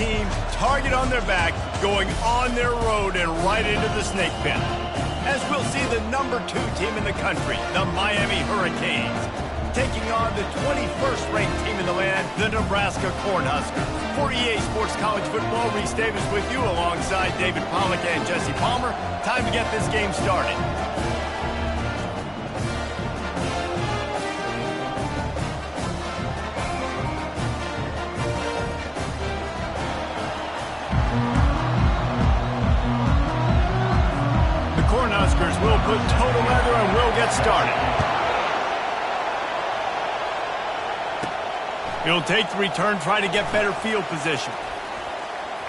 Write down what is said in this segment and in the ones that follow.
team, target on their back, going on their road and right into the snake pit. As we'll see the #2 team in the country, the Miami Hurricanes, taking on the 21st ranked team in the land, the Nebraska Cornhuskers. For EA Sports College Football, Reese Davis with you alongside David Pollack and Jesse Palmer. Time to get this game started. The Cornhuskers will put total leather and will get started. He'll take the return, try to get better field position.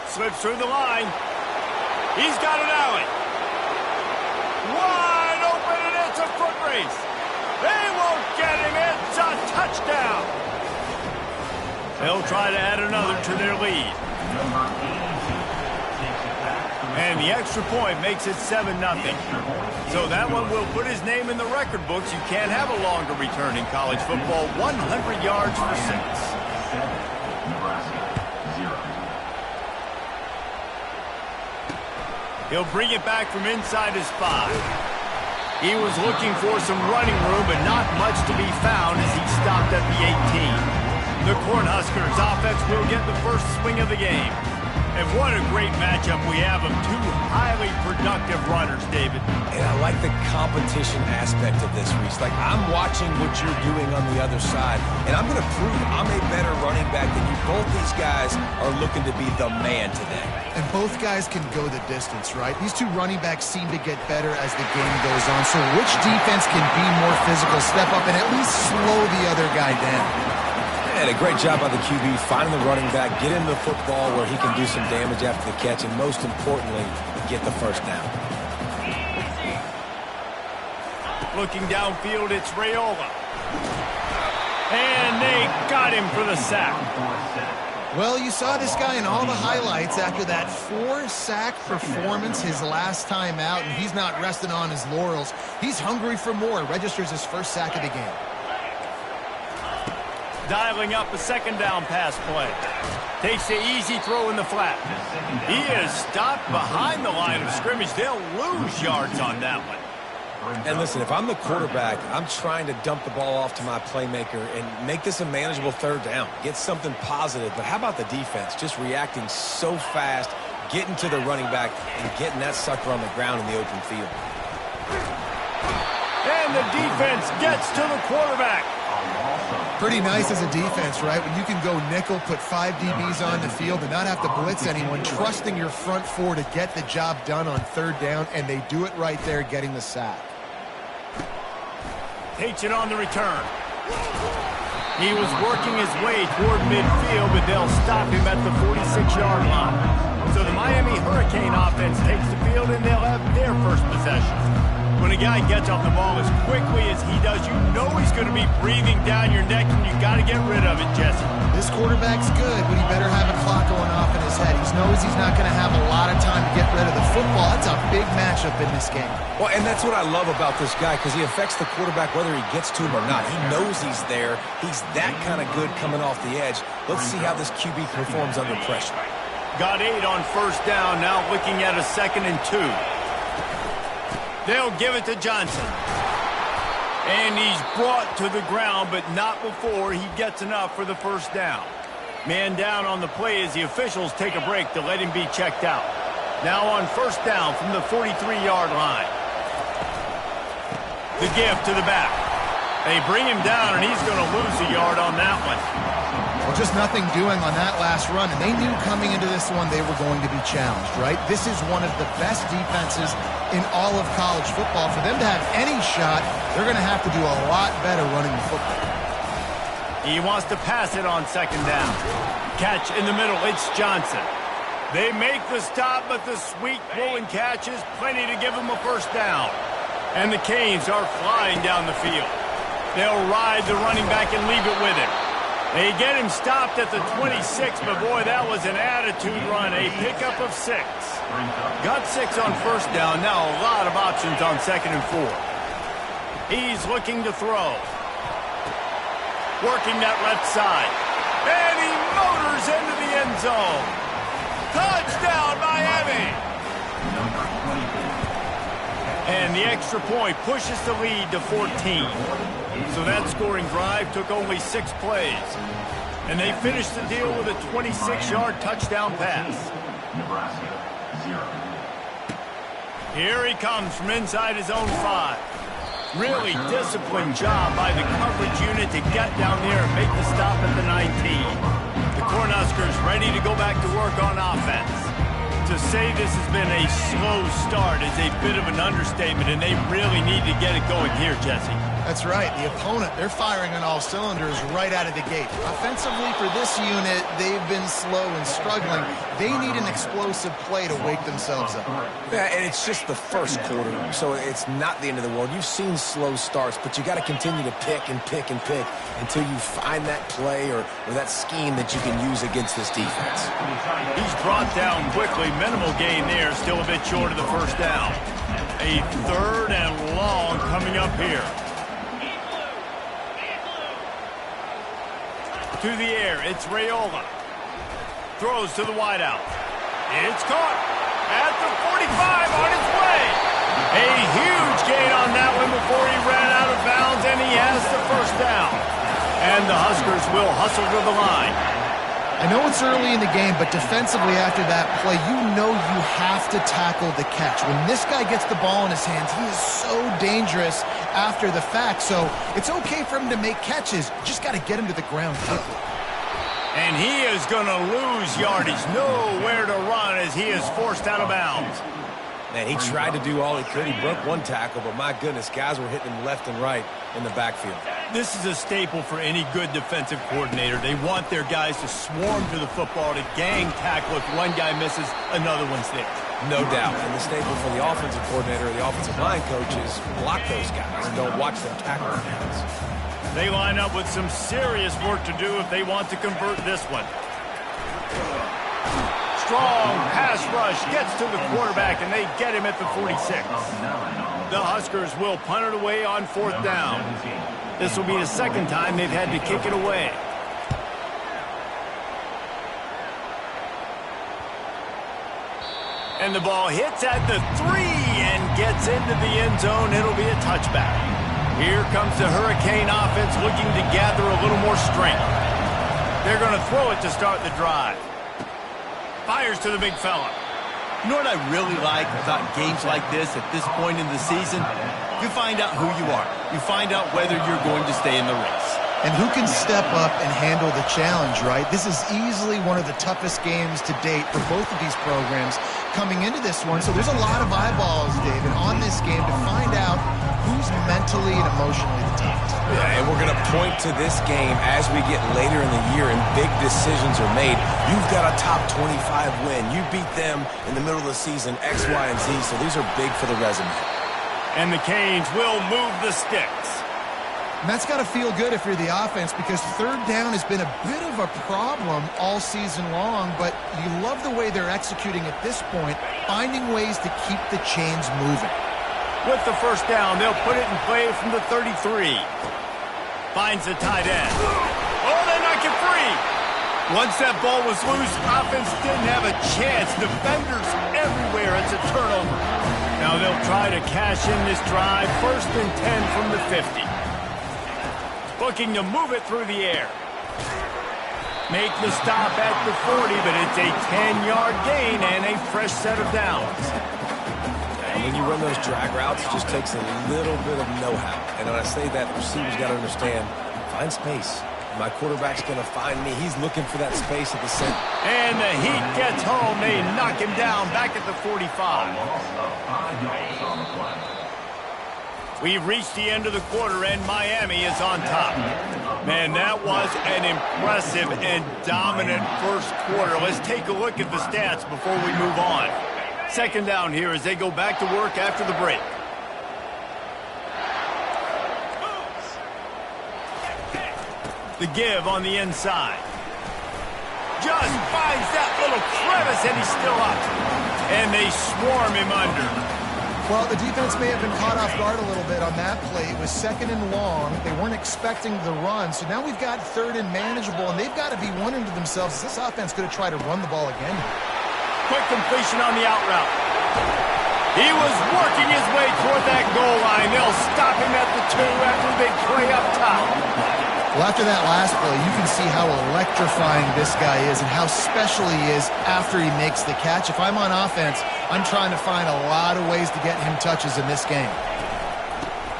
Slips through the line. He's got an alley. Wide open, and it's a foot race. They won't get him. It's a touchdown. They'll try to add another to their lead. And the extra point makes it 7-0. So that one will put his name in the record books. You can't have a longer return in college football. 100 yards for 6. He'll bring it back from inside his 5. He was looking for some running room, but not much to be found as he stopped at the 18. The Cornhuskers offense will get the first swing of the game. And what a great matchup we have of two highly productive runners, David. And I like the competition aspect of this, Reese. Like, I'm watching what you're doing on the other side, and I'm going to prove I'm a better running back than you. Both these guys are looking to be the man today. And both guys can go the distance, right? These two running backs seem to get better as the game goes on. So which defense can be more physical, step up, and at least slow the other guy down? And a great job by the QB, finding the running back, get him the football where he can do some damage after the catch, and most importantly, get the first down. Looking downfield, it's Raiola. And they got him for the sack. Well, you saw this guy in all the highlights after that 4-sack performance his last time out, and he's not resting on his laurels. He's hungry for more. Registers his first sack of the game. Dialing up a second down pass play. Takes the easy throw in the flat. He is stopped behind the line of scrimmage. They'll lose yards on that one. And listen, if I'm the quarterback, I'm trying to dump the ball off to my playmaker and make this a manageable third down. Get something positive. But how about the defense? Just reacting so fast, getting to the running back, and getting that sucker on the ground in the open field. And the defense gets to the quarterback. Pretty nice as a defense, right? When you can go nickel, put 5 DBs on the field and not have to blitz anyone, trusting your front 4 to get the job done on third down, and they do it right there, getting the sack. Takes it on the return. He was working his way toward midfield, but they'll stop him at the 46-yard line. So the Miami Hurricane offense takes the field, and they'll have their first possession. When a guy gets off the ball as quickly as he does, you know he's going to be breathing down your neck, and you got to get rid of it, Jesse. This quarterback's good, but he better have a clock going off in his head. He knows he's not going to have a lot of time to get rid of the football. That's a big matchup in this game. Well, and that's what I love about this guy, because he affects the quarterback whether he gets to him or not. He knows he's there. He's that kind of good coming off the edge. Let's see how this QB performs under pressure. Got 8 on first down, now looking at a 2nd and 2. They'll give it to Johnson. And he's brought to the ground, but not before he gets enough for the first down. Man down on the play as the officials take a break to let him be checked out. Now on first down from the 43-yard line. The give to the back. They bring him down, and he's going to lose a yard on that one. Well, just nothing doing on that last run, and they knew coming into this one they were going to be challenged, right? This is one of the best defenses in all of college football. For them to have any shot, they're going to have to do a lot better running the football. He wants to pass it on second down. Catch in the middle, it's Johnson. They make the stop, but the sweet throw and catch is plenty to give them a first down. And the Canes are flying down the field. They'll ride the running back and leave it with him. They get him stopped at the 26, but boy, that was an attitude run, a pickup of 6. Got 6 on first down, now a lot of options on 2nd and 4. He's looking to throw. Working that left side. And he motors into the end zone. And the extra point pushes the lead to 14. So that scoring drive took only 6 plays. And they finished the deal with a 26-yard touchdown pass. Nebraska, 0. Here he comes from inside his own 5. Really disciplined job by the coverage unit to get down there and make the stop at the 19. The Cornhuskers ready to go back to work on offense. To say this has been a slow start is a bit of an understatement, and they really need to get it going here, Jesse. That's right. The opponent, they're firing on all cylinders right out of the gate. Offensively for this unit, they've been slow and struggling. They need an explosive play to wake themselves up. Yeah, and it's just the first quarter, so it's not the end of the world. You've seen slow starts, but you got to continue to pick and pick and pick until you find that play or that scheme that you can use against this defense. He's brought down quickly. Minimal gain there, still a bit short of the first down. A 3rd and long coming up here. To the air, it's Raiola. Throws to the wideout. It's caught at the 45 on its way. A huge gain on that one before he ran out of bounds, and he has the first down. And the Huskers will hustle to the line. I know it's early in the game, but defensively after that play, you know you have to tackle the catch. When this guy gets the ball in his hands, he is so dangerous after the fact. So it's okay for him to make catches. You just got to get him to the ground quickly. And he is going to lose yardage. Nowhere to run as he is forced out of bounds. Man, he tried to do all he could. He broke one tackle, but my goodness, guys were hitting him left and right in the backfield. This is a staple for any good defensive coordinator. They want their guys to swarm to the football, to gang tackle. If one guy misses, another one's there. No doubt. And the staple for the offensive coordinator or the offensive line coach is block those guys and don't watch them tackle the guys. They line up with some serious work to do if they want to convert this one. Strong pass rush gets to the quarterback, and they get him at the 46. The Huskers will punt it away on 4th down. This will be the 2nd time they've had to kick it away. And the ball hits at the 3 and gets into the end zone. It'll be a touchback. Here comes the Hurricane offense looking to gather a little more strength. They're going to throw it to start the drive. Fires to the big fella. You know what I really like about games like this at this point in the season? You find out who you are. You find out whether you're going to stay in the race. And who can step up and handle the challenge, right? This is easily one of the toughest games to date for both of these programs coming into this one. So there's a lot of eyeballs, David, on this game to find out who's mentally and emotionally the toughest. Yeah, and we're going to point to this game as we get later in the year and big decisions are made. You've got a top 25 win. You beat them in the middle of the season, X, Y, and Z, so these are big for the resume. And the Canes will move the sticks. And that's got to feel good if you're the offense, because 3rd down has been a bit of a problem all season long, but you love the way they're executing at this point, finding ways to keep the chains moving. With the first down, they'll put it in play from the 33. Finds the tight end. Oh, they knock it free. Once that ball was loose, offense didn't have a chance. Defenders everywhere. It's a turnover. Now they'll try to cash in this drive. 1st and 10 from the 50. Looking to move it through the air. Make the stop at the 40, but it's a 10-yard gain and a fresh set of downs. And when you run those drag routes, it just takes a little bit of know-how. And when I say that, the receiver's got to understand, find space. My quarterback's going to find me. He's looking for that space at the center. And the heat gets home. They knock him down back at the 45. We've reached the end of the quarter, and Miami is on top. Man, that was an impressive and dominant first quarter. Let's take a look at the stats before we move on. 2nd down here as they go back to work after the break. The give on the inside. Just finds that little crevice, and he's still up. And they swarm him under. Well, the defense may have been caught off guard a little bit on that play. It was 2nd and long. They weren't expecting the run. So now we've got 3rd and manageable, and they've got to be wondering to themselves, is this offense going to try to run the ball again? Quick completion on the out route. He was working his way toward that goal line. They'll stop him at the 2 after the big play up top. Well, after that last play, you can see how electrifying this guy is and how special he is after he makes the catch. If I'm on offense, I'm trying to find a lot of ways to get him touches in this game.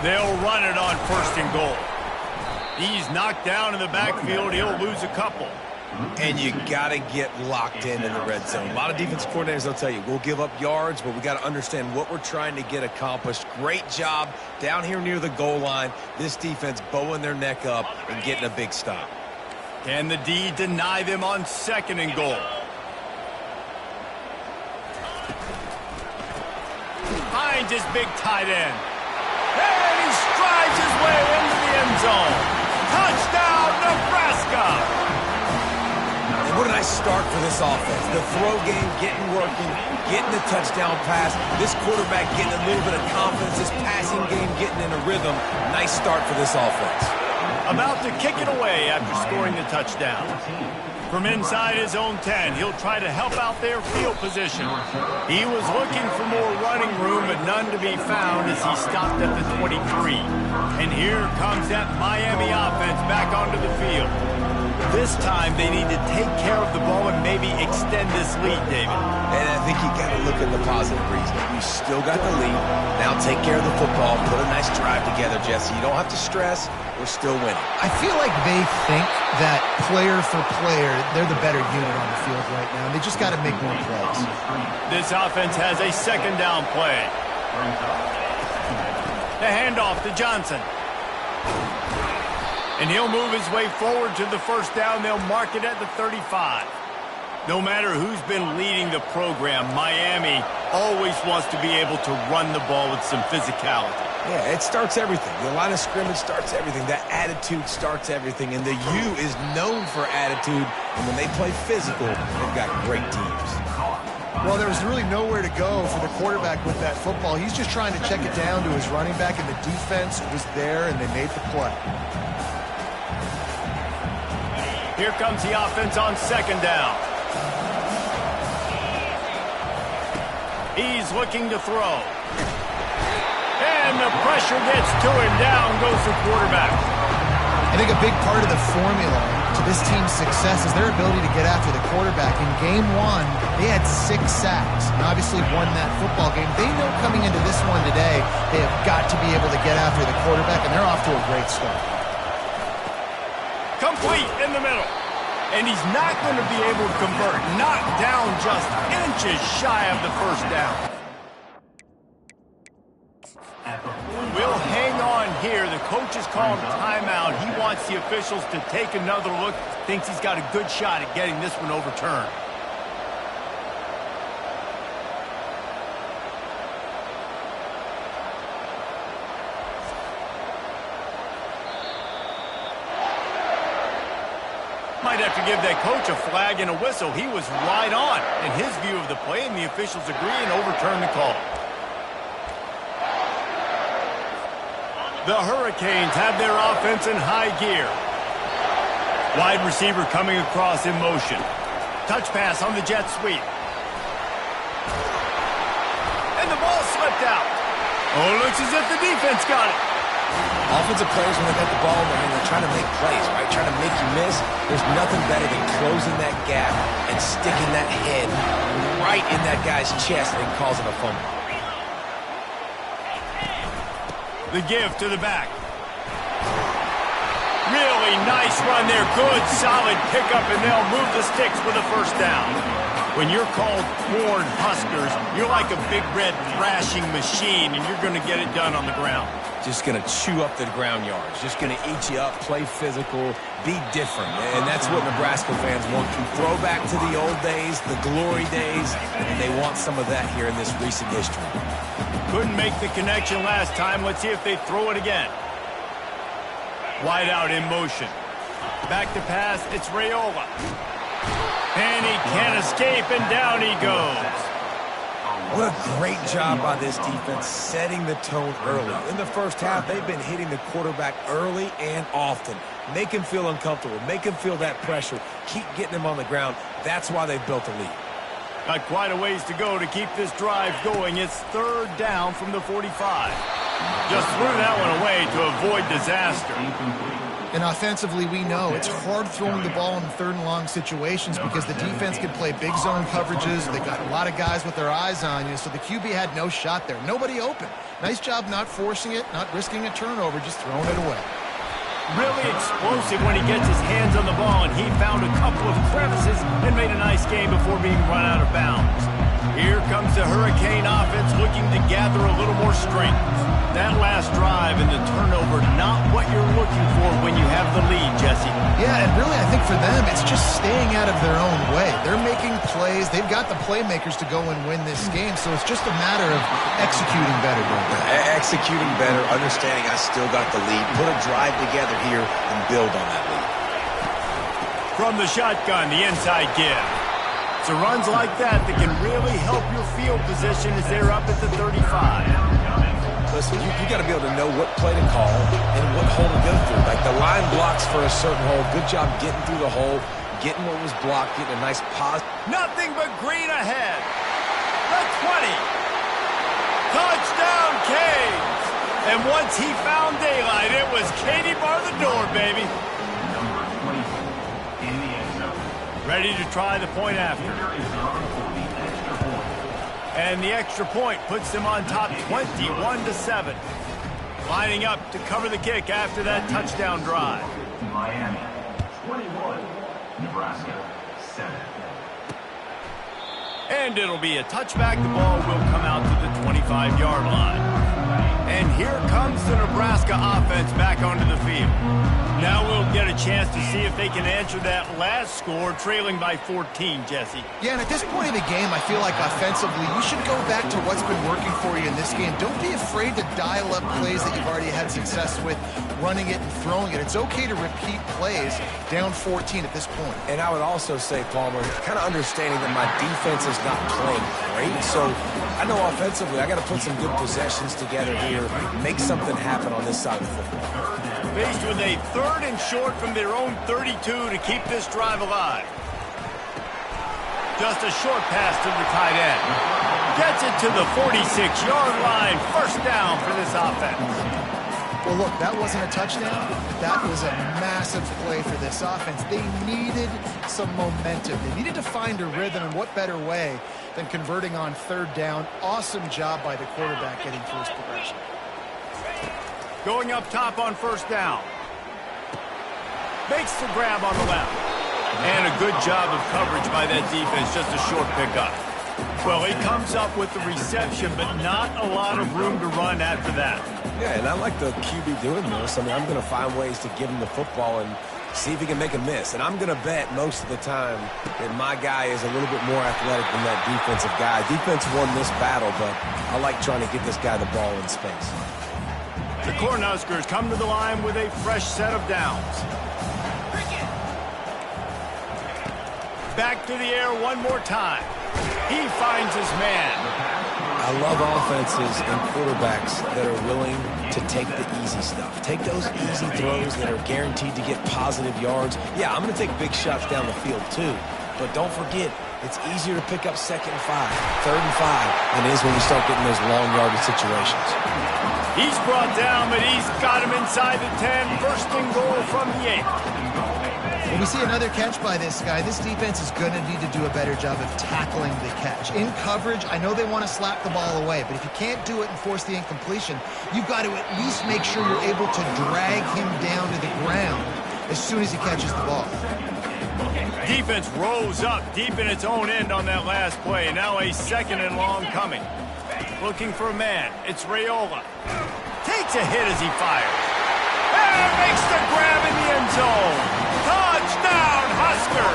They'll run it on 1st and goal. He's knocked down in the backfield. He'll lose a couple. And you got to get locked in the red zone. A lot of defensive coordinators, they'll tell you, we'll give up yards, but we got to understand what we're trying to get accomplished. Great job down here near the goal line. This defense bowing their neck up and getting a big stop. Can the D deny them on 2nd and goal? Finds his big tight end. And he strides his way into the end zone. Touchdown, Nebraska! And what a nice start for this offense. The throw game getting working, getting the touchdown pass. This quarterback getting a little bit of confidence. This passing game getting in a rhythm. Nice start for this offense. About to kick it away after scoring the touchdown. From inside his own 10, he'll try to help out their field position. He was looking for more running room, but none to be found as he stopped at the 23. And here comes that Miami offense back onto the field. This time, they need to take care of the ball and maybe extend this lead, David. And I think you got to look at the positive reason. You still got the lead. Now take care of the football. Put a nice drive together, Jesse. You don't have to stress. We're still winning. I feel like they think that player for player, they're the better unit on the field right now. They just got to make more plays. This offense has a 2nd down play. The handoff to Johnson. And he'll move his way forward to the 1st down. They'll mark it at the 35. No matter who's been leading the program, Miami always wants to be able to run the ball with some physicality. Yeah, it starts everything. The line of scrimmage starts everything. That attitude starts everything. And the U is known for attitude. And when they play physical, they've got great teams. Well, there was really nowhere to go for the quarterback with that football. He's just trying to check it down to his running back, and the defense was there, and they made the play. Here comes the offense on 2nd down. He's looking to throw. And the pressure gets to him. Down goes the quarterback. I think a big part of the formula to this team's success is their ability to get after the quarterback. In game 1, they had 6 sacks and obviously won that football game. They know coming into this one today, they have got to be able to get after the quarterback, and they're off to a great start. Complete in the middle. And he's not going to be able to convert. Knocked down just inches shy of the 1st down. We'll hang on here. The coach is calling timeout. He wants the officials to take another look. Thinks he's got a good shot at getting this one overturned. Might have to give that coach a flag and a whistle. He was right on in his view of the play, and the officials agree and overturn the call. The Hurricanes have their offense in high gear. Wide receiver coming across in motion. Touch pass on the jet sweep. And the ball slipped out. Oh, looks as if the defense got it. Offensive players, when they got the ball in their hand, they're trying to make plays, right? Trying to make you miss. There's nothing better than closing that gap and sticking that head right in that guy's chest and causing a fumble. The give to the back. Really nice run there. Good, solid pickup, and they'll move the sticks for the 1st down. When you're called Corn Huskers, you're like a big red thrashing machine, and you're going to get it done on the ground. Just going to chew up the ground yards. Just going to eat you up, play physical, be different. And that's what Nebraska fans want to throw back to the old days, the glory days, and they want some of that here in this recent history. Couldn't make the connection last time. Let's see if they throw it again. Wide out in motion. Back to pass. It's Raiola. And he can't escape, and down he goes. What a great job by this defense setting the tone early. In the 1st half, they've been hitting the quarterback early and often. Make him feel uncomfortable. Make him feel that pressure. Keep getting him on the ground. That's why they've built a lead. Got quite a ways to go to keep this drive going. It's third down from the 45. Just threw that one away to avoid disaster. And offensively, we know it's hard throwing the ball in third and long situations because the defense can play big zone coverages. They got a lot of guys with their eyes on you, so the QB had no shot there. Nobody open. Nice job not forcing it, not risking a turnover, just throwing it away. Really explosive when he gets his hands on the ball, and he found a couple of crevices and made a nice game before being run out of bounds. Here comes the Hurricane offense looking to gather a little more strength. That last drive and the turnover, not what you're looking for when you have the lead, Jesse. Yeah, and really I think for them, it's just staying out of their own way. They're making plays. They've got the playmakers to go and win this game, so it's just a matter of executing better. Executing better, understanding I still got the lead. Put a drive together here and build on that lead. From the shotgun, the inside give. So runs like that can really help your field position as they're up at the 35. Listen, you got to be able to know what play to call and what hole to go through. Like the line blocks for a certain hole. Good job getting through the hole, getting what was blocked, getting a nice pause. Nothing but green ahead. The 20. Touchdown, Canes. And once he found daylight, it was Katie bar the door, baby. Number 24 in the end zone. Ready to try the point after. And the extra point puts them on top 21-7. Lining up to cover the kick after that touchdown drive. Miami 21, Nebraska 7. And it'll be a touchback. The ball will come out to the 25-yard line. And here comes the Nebraska offense back onto the field. Now we'll get a chance to see if they can answer that last score, trailing by 14, Jesse. Yeah, and at this point in the game, I feel like offensively, you should go back to what's been working for you in this game. Don't be afraid to dial up plays that you've already had success with, running it and throwing it. It's okay to repeat plays down 14 at this point. And I would also say, Palmer, kind of understanding that my defense is not playing great, so I know offensively I got to put some good possessions together here, make something happen on this side of the football. Faced with a third and short from their own 32 to keep this drive alive. Just a short pass to the tight end. Gets it to the 46-yard line. First down for this offense. Well, look, that wasn't a touchdown. That was a massive play for this offense. They needed some momentum. They needed to find a rhythm, and what better way than converting on third down. Awesome job by the quarterback getting through his progression. Going up top on first down. Makes the grab on the left. And a good job of coverage by that defense, just a short pickup. Well, he comes up with the reception, but not a lot of room to run after that. Yeah, and I like the QB doing this. I mean, I'm going to find ways to give him the football and see if he can make a miss. And I'm going to bet most of the time that my guy is a little bit more athletic than that defensive guy. Defense won this battle, but I like trying to get this guy the ball in space. The Cornhuskers come to the line with a fresh set of downs. Back to the air one more time. He finds his man. I love offenses and quarterbacks that are willing to take the easy stuff. Take those easy throws that are guaranteed to get positive yards. Yeah, I'm going to take big shots down the field too. But don't forget, it's easier to pick up second and 5, third and 5 than it is when you start getting those long yardage situations. He's brought down, but he's got him inside the 10. First and goal from the 8. When we see another catch by this guy, this defense is going to need to do a better job of tackling the catch. In coverage, I know they want to slap the ball away, but if you can't do it and force the incompletion, you've got to at least make sure you're able to drag him down to the ground as soon as he catches the ball. Defense rose up deep in its own end on that last play. Now a second and long coming. Looking for a man. It's Raiola. Takes a hit as he fires. And makes the grab in the end zone. Touchdown, Husker!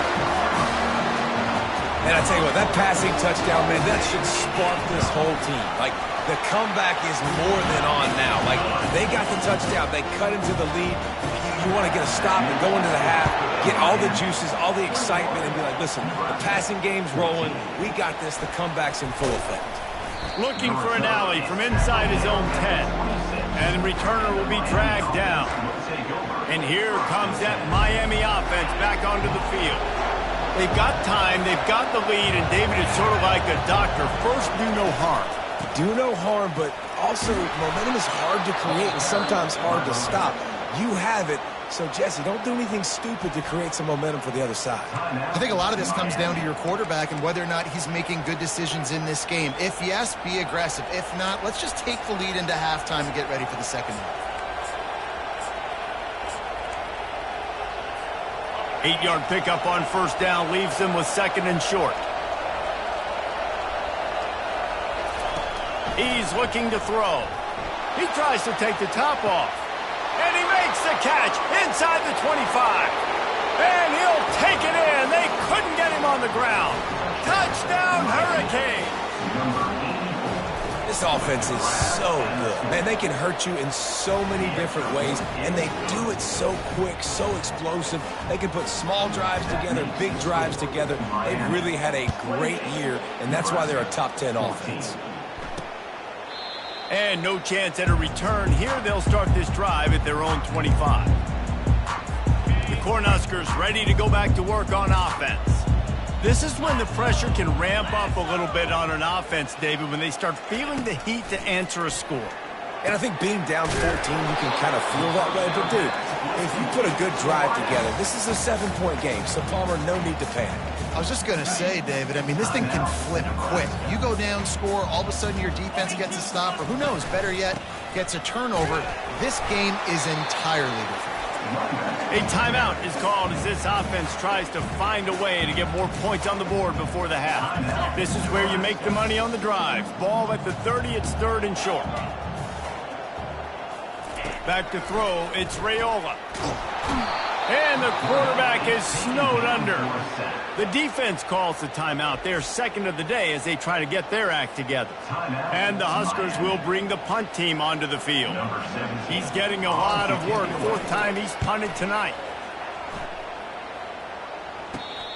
And I tell you what, that passing touchdown, man, that should spark this whole team. Like, the comeback is more than on now. Like, they got the touchdown. They cut into the lead. You want to get a stop and go into the half, get all the juices, all the excitement, and be like, listen, the passing game's rolling. We got this. The comeback's in full effect. Looking for an alley from inside his own 10. And the returner will be dragged down. And here comes that Miami offense back onto the field. They've got time, they've got the lead, and David is sort of like a doctor. First, do no harm. Do no harm, but also momentum is hard to create and sometimes hard to stop. You have it. So, Jesse, don't do anything stupid to create some momentum for the other side. I think a lot of this comes down to your quarterback and whether or not he's making good decisions in this game. If yes, be aggressive. If not, let's just take the lead into halftime and get ready for the second half. 8-yard pickup on first down leaves them with second and short. He's looking to throw. He tries to take the top off. And he makes the catch inside the 25. And he'll take it in. They couldn't get him on the ground. Touchdown, Hurricane. This offense is so good. Man, they can hurt you in so many different ways, and they do it so quick, so explosive. They can put small drives together, big drives together. They've really had a great year, and that's why they're a top 10 offense. And no chance at a return. Here they'll start this drive at their own 25. The Cornhuskers ready to go back to work on offense. This is when the pressure can ramp up a little bit on an offense, David, when they start feeling the heat to answer a score. And I think being down 14, you can kind of feel that way. But, dude, if you put a good drive together, this is a 7-point game. So, Palmer, no need to panic. I was just going to say, David, I mean, this thing can flip quick. You go down, score, all of a sudden your defense gets a stop, or who knows, better yet, gets a turnover. This game is entirely different. A timeout is called as this offense tries to find a way to get more points on the board before the half. This is where you make the money on the drive. Ball at the 30, it's third and short. Back to throw, it's Raiola. And the quarterback is snowed under. The defense calls the timeout. They're second of the day as they try to get their act together. And the Huskers will bring the punt team onto the field. He's getting a lot of work. Fourth time he's punted tonight.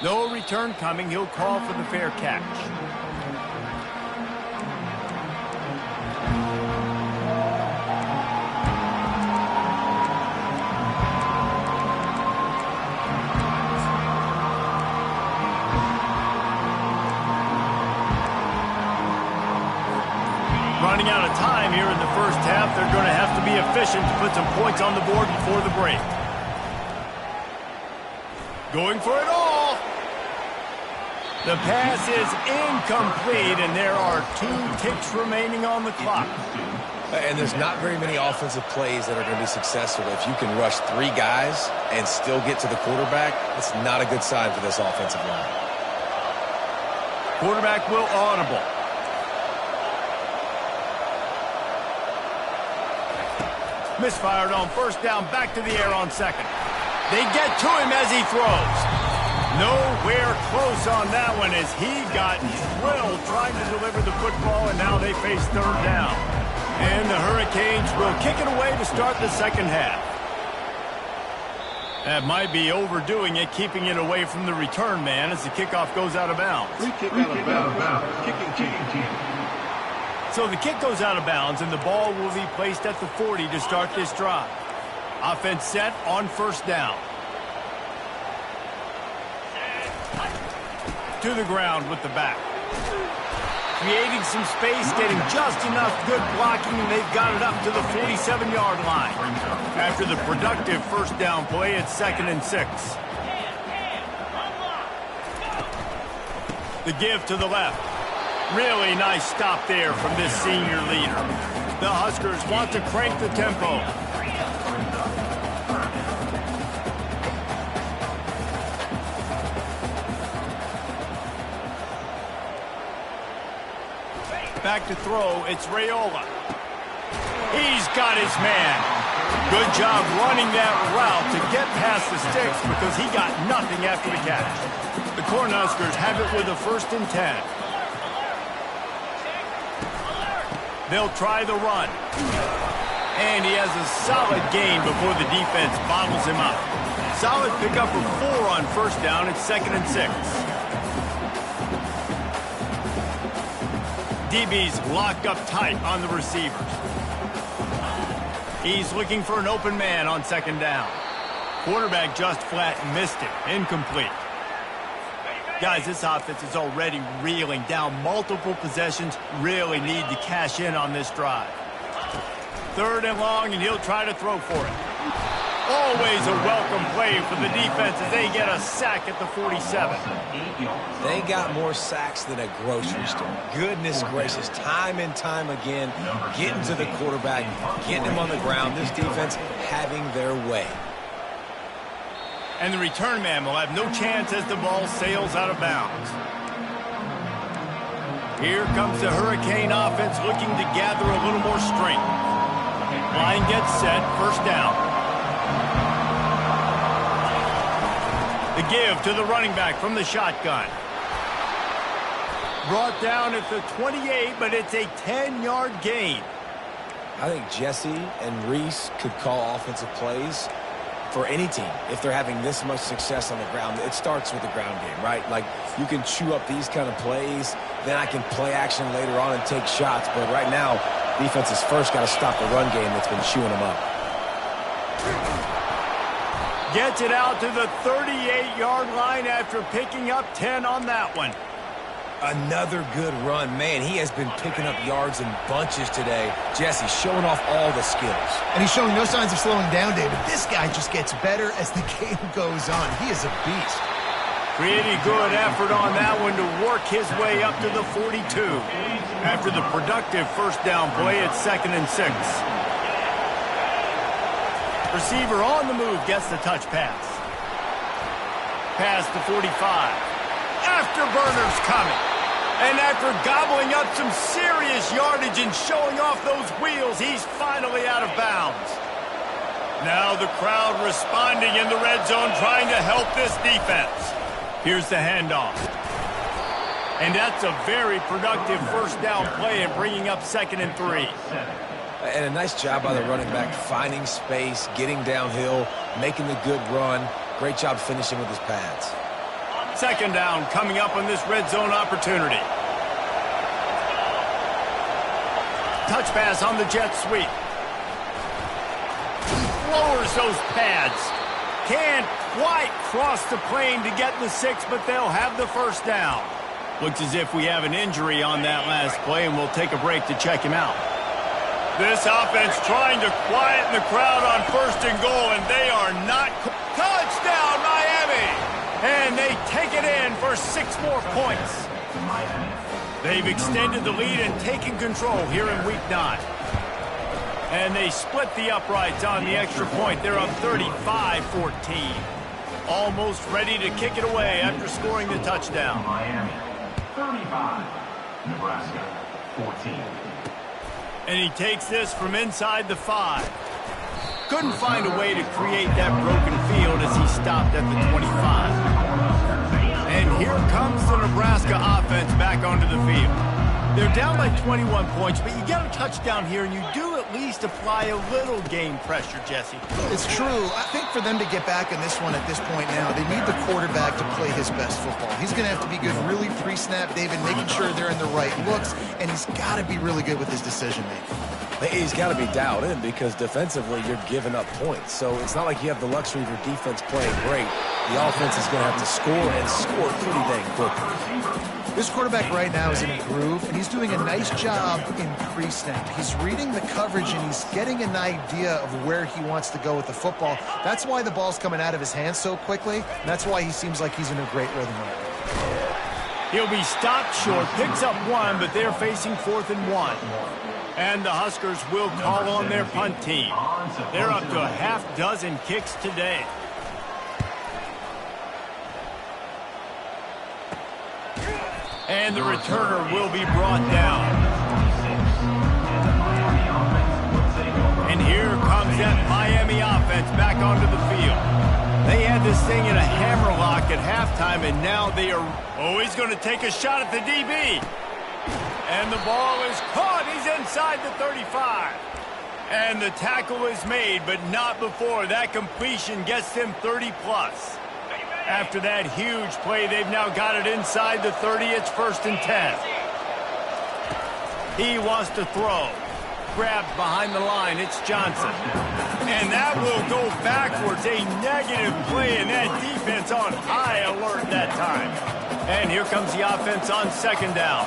No return coming. He'll call for the fair catch. Running out of time here in the first half. They're going to have to be efficient to put some points on the board before the break. Going for it all. The pass is incomplete, and there are 2 ticks remaining on the clock. And there's not very many offensive plays that are going to be successful. If you can rush 3 guys and still get to the quarterback, it's not a good sign for this offensive line. Quarterback will audible. Misfired on first down, back to the air on second. They get to him as he throws. Nowhere close on that one as he got drilled trying to deliver the football, and now they face third down. And the Hurricanes will kick it away to start the second half. That might be overdoing it, keeping it away from the return man as the kickoff goes out of bounds. Free kick out of bounds. Kicking team. So the kick goes out of bounds, and the ball will be placed at the 40 to start this drive. Offense set on first down. To the ground with the back. Creating some space, getting just enough good blocking, and they've got it up to the 47-yard line. After the productive first down play, it's 2nd and 6. The give to the left. Really nice stop there from this senior leader. The Huskers want to crank the tempo. Back to throw, it's Raiola. He's got his man. Good job running that route to get past the sticks because he got nothing after the catch. The Cornhuskers have it with a 1st and 10. They'll try the run. And he has a solid gain before the defense bottles him up. Solid pickup of 4 on first down. It's 2nd and 6. DB's locked up tight on the receivers. He's looking for an open man on 2nd down. Quarterback just flat missed it. Incomplete. Guys, this offense is already reeling down multiple possessions. Really need to cash in on this drive. 3rd and long, and he'll try to throw for it. Always a welcome play for the defense as they get a sack at the 47. They got more sacks than a grocery store. Goodness gracious, time and time again, getting to the quarterback, getting him on the ground. This defense having their way. And the return man will have no chance as the ball sails out of bounds. Here comes the Hurricane offense looking to gather a little more strength. Line gets set, 1st down. The give to the running back from the shotgun. Brought down at the 28, but it's a 10-yard gain. I think Jesse and Reese could call offensive plays for any team if they're having this much success on the ground. It starts with the ground game, right? Like, you can chew up these kind of plays, then I can play action later on and take shots. But right now, defense has first got to stop the run game that's been chewing them up. Gets it out to the 38-yard line after picking up 10 on that one. Another good run. Man, he has been picking up yards in bunches today. Jesse showing off all the skills. And he's showing no signs of slowing down, David. This guy just gets better as the game goes on. He is a beast. Pretty good effort on that one to work his way up to the 42. After the productive 1st down play at 2nd and 6. Receiver on the move gets the touch pass. Pass to 45. Afterburners coming. And after gobbling up some serious yardage and showing off those wheels, he's finally out of bounds. Now the crowd responding in the red zone, trying to help this defense. Here's the handoff. And that's a very productive 1st down play and bringing up 2nd and 3. And a nice job by the running back, finding space, getting downhill, making the good run. Great job finishing with his pads. 2nd down coming up on this red zone opportunity. Touch pass on the jet sweep. Lowers those pads. Can't quite cross the plane to get the 6, but they'll have the 1st down. Looks as if we have an injury on that last play, and we'll take a break to check him out. This offense trying to quieten the crowd on 1st and goal, and they are not. Touchdown, Miami! And they take it in for 6 more points. They've extended the lead and taken control here in Week 9. And they split the uprights on the extra point. They're up 35-14. Almost ready to kick it away after scoring the touchdown. Miami, 35. Nebraska, 14. And he takes this from inside the 5. Couldn't find a way to create that broken field as he stopped at the 25. And here comes the Nebraska offense back onto the field. They're down by 21 points, but you get a touchdown here, and you do at least apply a little game pressure, Jesse. It's true. I think for them to get back in this one at this point now, they need the quarterback to play his best football. He's going to have to be good really pre-snap, David, making sure they're in the right looks, and he's got to be really good with his decision-making. He's got to be dialed in because defensively you're giving up points. So it's not like you have the luxury of your defense playing great. The offense is going to have to score and score pretty dang quickly. This quarterback right now is in a groove, and he's doing a nice job in pre-snap. He's reading the coverage, and he's getting an idea of where he wants to go with the football. That's why the ball's coming out of his hands so quickly, and that's why he seems like he's in a great rhythm right now. He'll be stopped short, picks up 1, but they're facing 4th and 1. And the Huskers will call on their punt team. They're up to a half dozen kicks today. And the returner will be brought down. And here comes that Miami offense back onto the field. They had this thing in a hammerlock at halftime, and now they are always going to take a shot at the DB. And the ball is caught. He's inside the 35. And the tackle is made, but not before that completion gets them 30-plus. After that huge play, they've now got it inside the 30. It's 1st and 10. He wants to throw. Grabbed behind the line. It's Johnson. And that will go backwards. A negative play, and that defense on high alert that time. And here comes the offense on second down.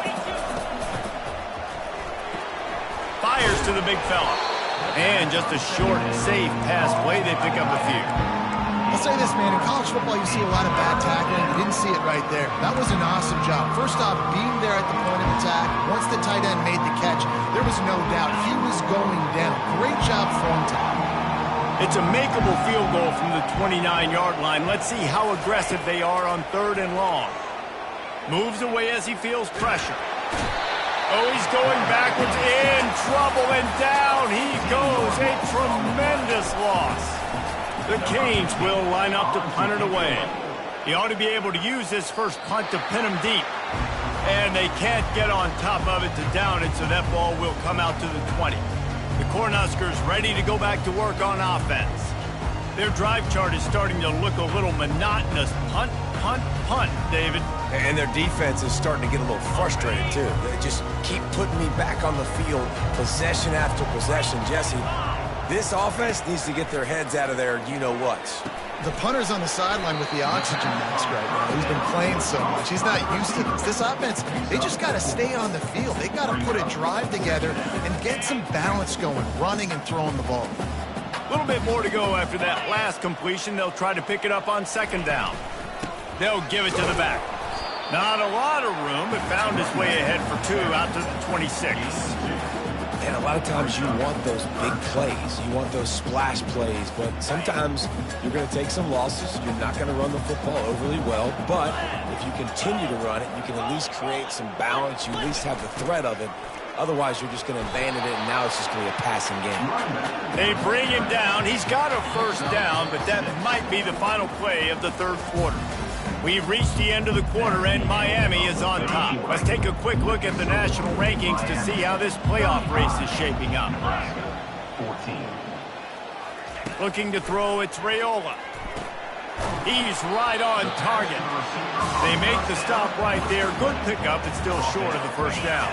Fires to the big fella. And just a short, safe pass play. They pick up a few. I'll say this, man. In college football, you see a lot of bad tackling. You didn't see it right there. That was an awesome job. First off, being there at the point of attack. Once the tight end made the catch, there was no doubt he was going down. Great job throwing time. It's a makeable field goal from the 29-yard line. Let's see how aggressive they are on 3rd and long. Moves away as he feels pressure. Oh, he's going backwards, in trouble, and down he goes. A tremendous loss. The Canes will line up to punt it away. He ought to be able to use this first punt to pin him deep. And they can't get on top of it to down it, so that ball will come out to the 20. The Cornhuskers ready to go back to work on offense. Their drive chart is starting to look a little monotonous. Punt, punt, punt, David. And their defense is starting to get a little frustrated, too. They just keep putting me back on the field, possession after possession. Jesse, this offense needs to get their heads out of their you-know-whats. The punter's on the sideline with the oxygen mask right now. He's been playing so much. He's not used to this. This offense, they just got to stay on the field. They got to put a drive together and get some balance going, running and throwing the ball. A little bit more to go after that last completion. They'll try to pick it up on second down. They'll give it to the back. Not a lot of room. It found its way ahead for 2 out to the 26. And a lot of times you want those big plays. You want those splash plays. But sometimes you're going to take some losses. You're not going to run the football overly well. But if you continue to run it, you can at least create some balance. You at least have the threat of it. Otherwise, you're just going to abandon it, and now it's just going to be a passing game. They bring him down. He's got a first down, but that might be the final play of the 3rd quarter. We've reached the end of the quarter, and Miami is on top. Let's take a quick look at the national rankings to see how this playoff race is shaping up. 14. Looking to throw, it's Raiola. He's right on target. They make the stop right there. Good pickup, but still short of the first down.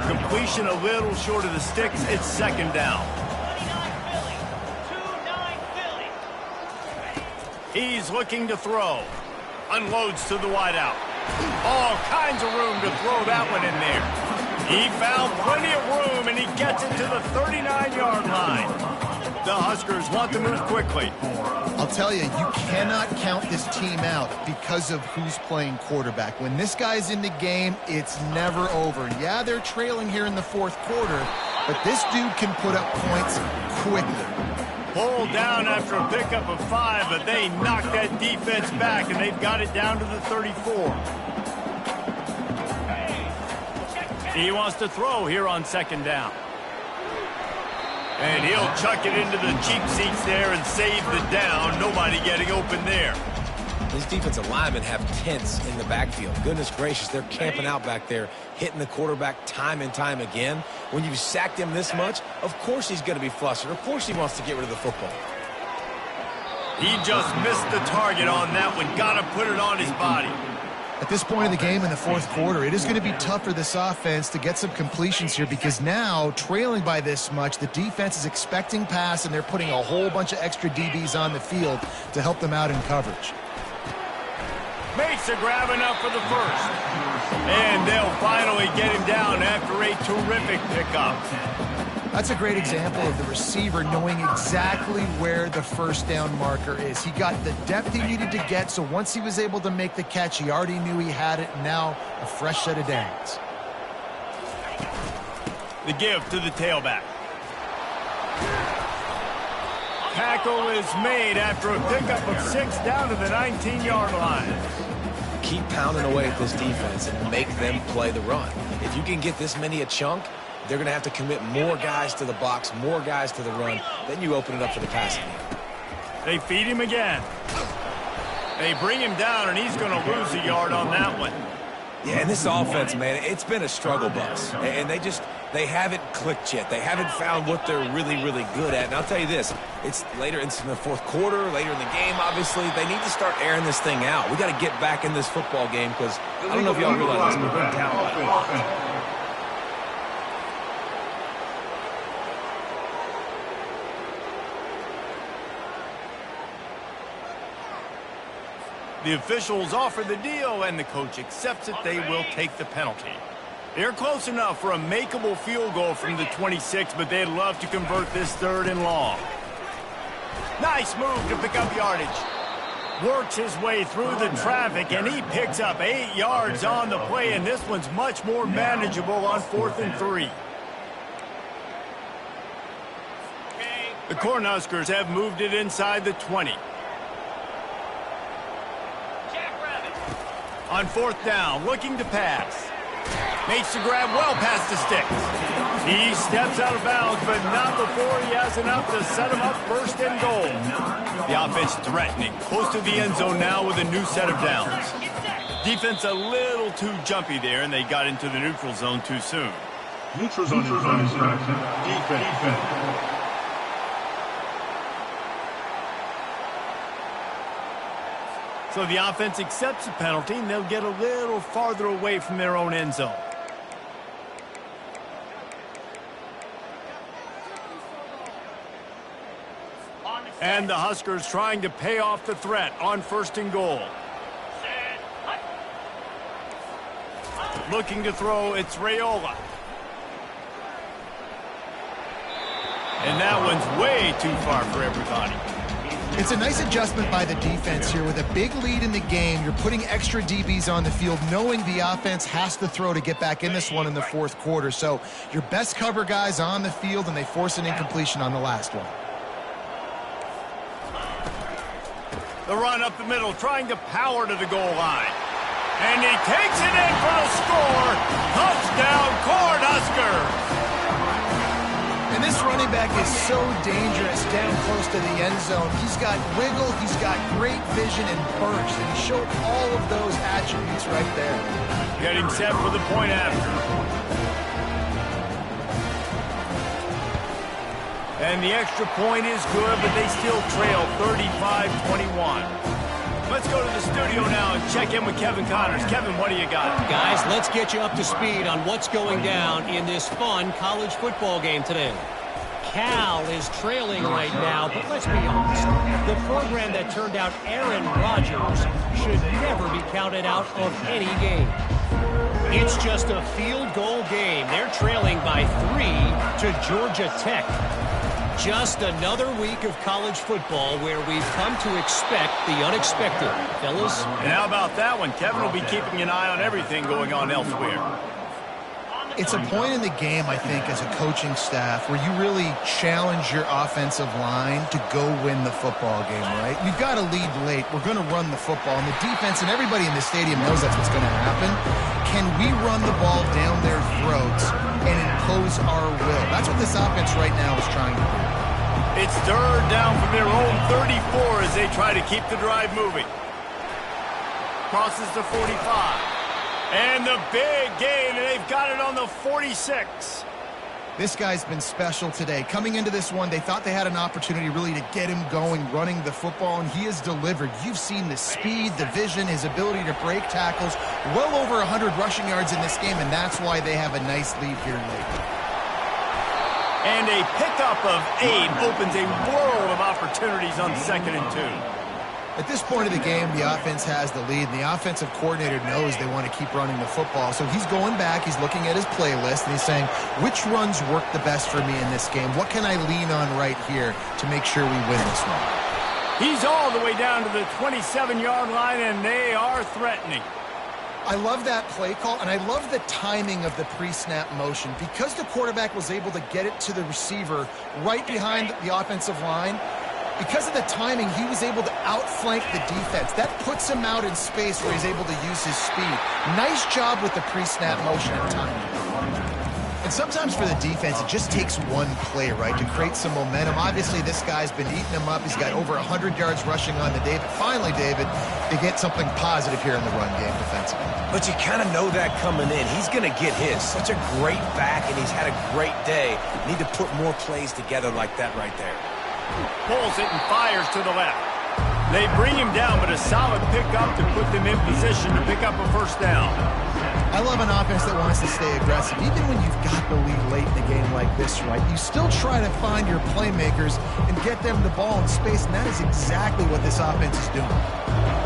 Completion a little short of the sticks. It's second down. He's looking to throw. Unloads to the wideout. All kinds of room to throw that one in there. He found plenty of room, and he gets it to the 39-yard line. The Huskers want to move quickly. I'll tell you, you cannot count this team out because of who's playing quarterback. When this guy's in the game, it's never over. Yeah, they're trailing here in the 4th quarter, but this dude can put up points quickly. Pulled down after a pickup of 5, but they knocked that defense back, and they've got it down to the 34. He wants to throw here on second down. And he'll chuck it into the cheap seats there and save the down. Nobody getting open there. These defensive linemen have tents in the backfield. Goodness gracious, they're camping out back there, hitting the quarterback time and time again. When you've sacked him this much, of course he's going to be flustered. Of course he wants to get rid of the football. He just missed the target on that one. Got to put it on his body. At this point of the game in the 4th quarter, it is going to be tough for this offense to get some completions here because now, trailing by this much, the defense is expecting pass, and they're putting a whole bunch of extra DBs on the field to help them out in coverage. Makes a grab enough for the first. And they'll finally get him down after a terrific pickup. That's a great example of the receiver knowing exactly where the first down marker is. He got the depth he needed to get, so once he was able to make the catch, he already knew he had it, and now a fresh set of downs. The give to the tailback. Tackle is made after a pickup of 6 down to the 19-yard line. Keep pounding away at this defense and make them play the run. If you can get this many a chunk, they're going to have to commit more guys to the box, more guys to the run. Then you open it up for the passing game. They feed him again. They bring him down, and he's going to lose a yard on that one. Yeah, and this offense, man, it's been a struggle bus. And they haven't clicked yet. They haven't found what they're really, really good at. And I'll tell you this, it's later in the 4th quarter, later in the game, obviously. They need to start airing this thing out. We got to get back in this football game because I don't know if y'all realize this, but we're down. The officials offer the deal, and the coach accepts it. They will take the penalty. They're close enough for a makeable field goal from the 26, but they'd love to convert this 3rd and long. Nice move to pick up yardage. Works his way through the traffic, and he picks up 8 yards on the play, and this one's much more manageable on 4th and 3. The Cornhuskers have moved it inside the 20. On 4th down, looking to pass. Makes the grab well past the sticks. He steps out of bounds, but not before he has enough to set him up 1st and goal. The offense threatening, close to the end zone now with a new set of downs. Defense a little too jumpy there, and they got into the neutral zone too soon. Neutral zone defense. So the offense accepts the penalty, and they'll get a little farther away from their own end zone. And the Huskers trying to pay off the threat on 1st and goal. Looking to throw, it's Raiola. And that one's way too far for everybody. It's a nice adjustment by the defense here. With a big lead in the game, you're putting extra DBs on the field, knowing the offense has to throw to get back in this one in the 4th quarter. So your best cover guys on the field, and they force an incompletion on the last one. The run up the middle, trying to power to the goal line. And he takes it in for the score. Touchdown, Cornhuskers! And this running back is so dangerous down close to the end zone. He's got wiggle, he's got great vision and burst, and he showed all of those attributes right there. Getting set for the point after. And the extra point is good, but they still trail 35-21. Let's go to the studio now and check in with Kevin Connors. Kevin, what do you got? Guys, let's get you up to speed on what's going down in this fun college football game today. Cal is trailing right now, but let's be honest. The program that turned out Aaron Rodgers should never be counted out of any game. It's just a field goal game. They're trailing by 3 to Georgia Tech. Just another week of college football where we've come to expect the unexpected. Fellas? And how about that one? Kevin will be keeping an eye on everything going on elsewhere. It's a point in the game, I think, as a coaching staff where you really challenge your offensive line to go win the football game, right? We've got to lead late. We're going to run the football. And the defense and everybody in the stadium knows that's what's going to happen. Can we run the ball down their throats and impose our will? That's what this offense right now is trying to do. It's 3rd down from their own 34 as they try to keep the drive moving. Crosses the 45. And the big gain, and they've got it on the 46. This guy's been special today. Coming into this one, they thought they had an opportunity really to get him going, running the football, and he has delivered. You've seen the speed, the vision, his ability to break tackles. Well over 100 rushing yards in this game, and that's why they have a nice lead here late. And a pickup of 8 opens a world of opportunities on 2nd and 2. At this point of the game, the offense has the lead, and the offensive coordinator knows they want to keep running the football. So he's going back, he's looking at his playlist, and he's saying, which runs work the best for me in this game? What can I lean on right here to make sure we win this one? He's all the way down to the 27-yard line, and they are threatening. I love that play call, and I love the timing of the pre-snap motion. Because the quarterback was able to get it to the receiver right behind the offensive line, because of the timing, he was able to outflank the defense. That puts him out in space where he's able to use his speed. Nice job with the pre-snap motion and timing. And sometimes for the defense, it just takes one play, right, to create some momentum. Obviously, this guy's been eating him up. He's got over 100 yards rushing on the day. But finally, David, they get something positive here in the run game defensively. But you kind of know that coming in. He's going to get his. Such a great back, and he's had a great day. Need to put more plays together like that right there. Pulls it and fires to the left. They bring him down, but a solid pickup to put them in position to pick up a 1st down. I love an offense that wants to stay aggressive. Even when you've got the lead late in a game like this, right, you still try to find your playmakers and get them the ball in space, and that is exactly what this offense is doing.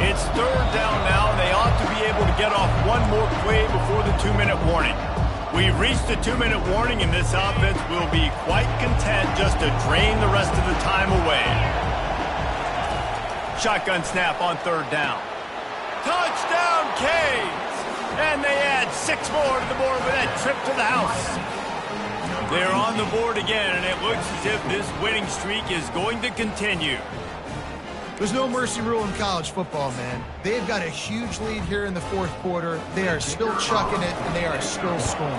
It's third down now, and they ought to be able to get off one more play before the 2-minute warning. We've reached the 2-minute warning, and this offense will be quite content just to drain the rest of the time away. Shotgun snap on third down. Touchdown, Canes! And they add 6 more to the board with that trip to the house. They're on the board again, and it looks as if this winning streak is going to continue. There's no mercy rule in college football, man. They've got a huge lead here in the fourth quarter. They are still chucking it, and they are still scoring.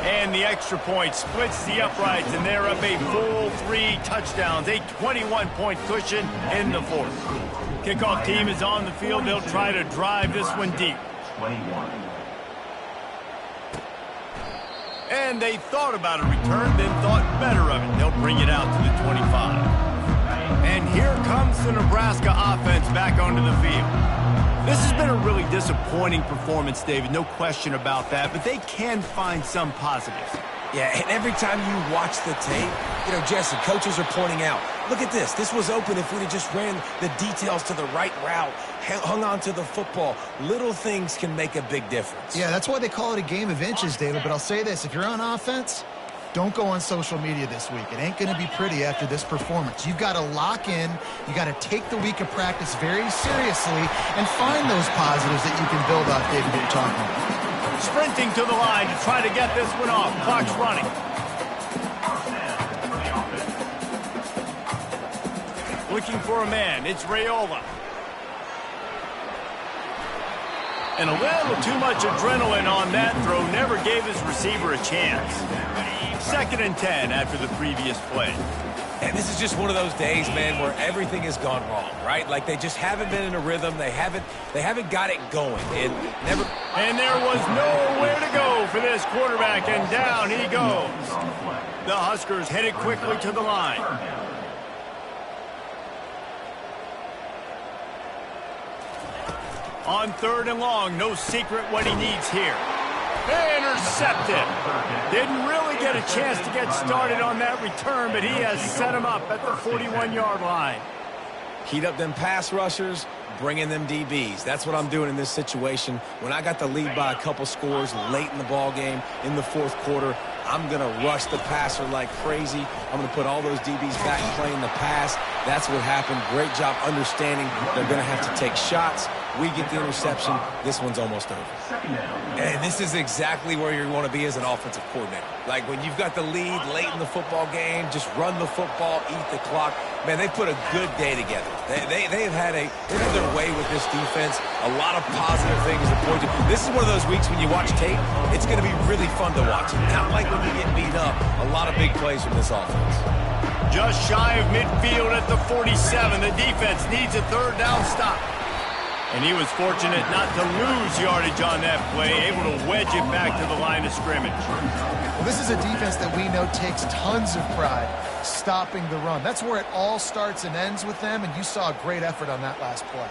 And the extra point splits the uprights, and they're up a full 3 touchdowns, a 21-point cushion in the fourth. Kickoff team is on the field. They'll try to drive this one deep. 21. And they thought about a return, then thought better of it. They'll bring it out to the 25. And here comes the Nebraska offense back onto the field. This has been a really disappointing performance, David, no question about that, but they can find some positives. Yeah, and every time you watch the tape, Jesse, coaches are pointing out, look at this. This was open if we'd have just ran the details to the right route, hung on to the football. Little things can make a big difference. Yeah, that's why they call it a game of inches, David, but I'll say this. If you're on offense, don't go on social media this week. It ain't going to be pretty after this performance. You've got to lock in. You got to take the week of practice very seriously and find those positives that you can build off, David, that you're talking about. Sprinting to the line to try to get this one off. Clock's running. Looking for a man. It's Raiola. And a little too much adrenaline on that throw. Never gave his receiver a chance. 2nd and 10 after the previous play. And this is just one of those days, man, where everything has gone wrong, right? Like they just haven't been in a rhythm. They haven't got it going. And there was nowhere to go for this quarterback, and down he goes. The Huskers headed quickly to the line. On 3rd and long, no secret what he needs here. Intercepted. Didn't really get a chance to get started on that return, but he has set him up at the 41-yard line. Heat up them pass rushers, bring in them DBs. That's what I'm doing in this situation. When I got the lead by a couple scores late in the ball game in the fourth quarter, I'm going to rush the passer like crazy. I'm going to put all those DBs back playing the pass. That's what happened. Great job understanding they're going to have to take shots. We get the interception. This one's almost over. And this is exactly where you want to be as an offensive coordinator. Like when you've got the lead late in the football game, just run the football, eat the clock. Man, they put a good day together. They've had their way with this defense. A lot of positive things to point to. This is one of those weeks when you watch tape, it's going to be really fun to watch. Not like when you get beat up. A lot of big plays from this offense. Just shy of midfield at the 47. The defense needs a 3rd down stop. And he was fortunate not to lose yardage on that play, able to wedge it back to the line of scrimmage. Well, this is a defense that we know takes tons of pride stopping the run. That's where it all starts and ends with them, and you saw a great effort on that last play.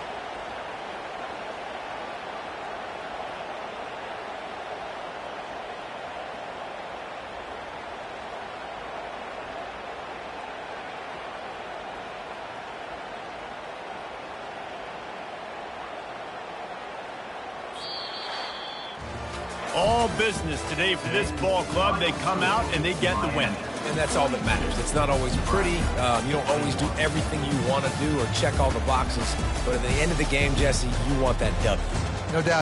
All business today for this ball club. They come out and they get the win. And that's all that matters. It's not always pretty. You don't always do everything you want to do or check all the boxes. But at the end of the game, Jesse, you want that W. No doubt.